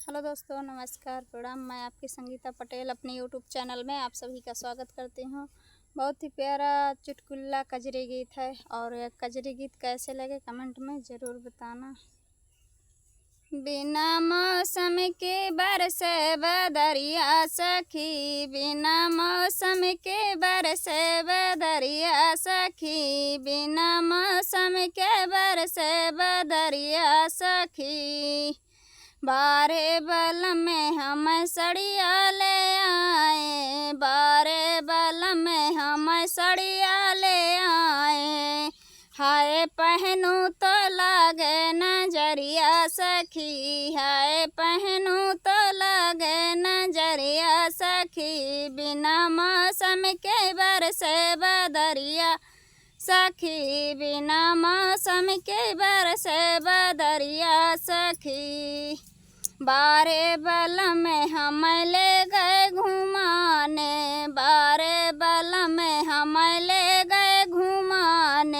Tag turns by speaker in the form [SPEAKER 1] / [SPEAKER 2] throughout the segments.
[SPEAKER 1] Hello दोस्तों, नमस्कार, प्रणाम। मैं आपकी संगीता पटेल अपने यूट्यूब चैनल में आप सभी का स्वागत करती हूँ। बहुत ही प्यारा चुटकुला कजरी गीत है और यह कजरी गीत कैसे लगे कमेंट में ज़रूर बताना। बिना मौसम के बरसे बदरिया सखी, बिना मौसम के बरसे बदरिया सखी, बिना मौसम के बरसे बदरिया सखी। बारे बल में हम सड़िया ले आए, बारे बल में हम सड़िया ले आए। हाय पहनूं तो लागे नजरिया सखी, हाय पहनूं तो लागे नजरिया सखी। बिना मौसम के बरसे बदरिया सखी, बिना मौसम के बरसे बदरिया सखी। बारे बल में हम ले गए घुमाने, बारे बल में हम ले गए घुमाने।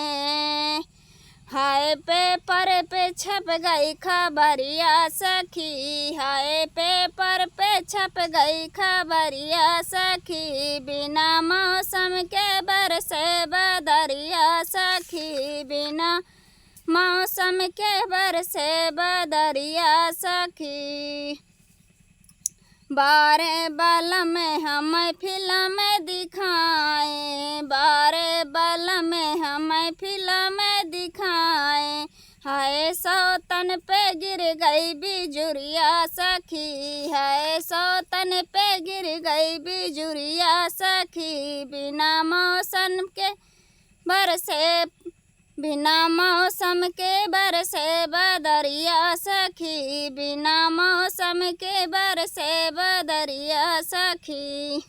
[SPEAKER 1] हाय पेपर पे छप गई खबरिया सखी, हाय पेपर पे छप गई खबरिया सखी। बिना मौसम के बरसे बदरिया सखी, बिना मौसम के बरसे बदरिया सखी। बारे बल में हम फिल्म दिखाए, बारे बल में हम फिल्म दिखाए। हाय सौतन पे गिर गई बिजुरिया सखी, हाय सौतन पे गिर गई बिजुरिया सखी। बिना मौसम के बरसे, बिना मौसम के बरसे बदरिया सखी, बिना मौसम के बरसे बदरिया सखी।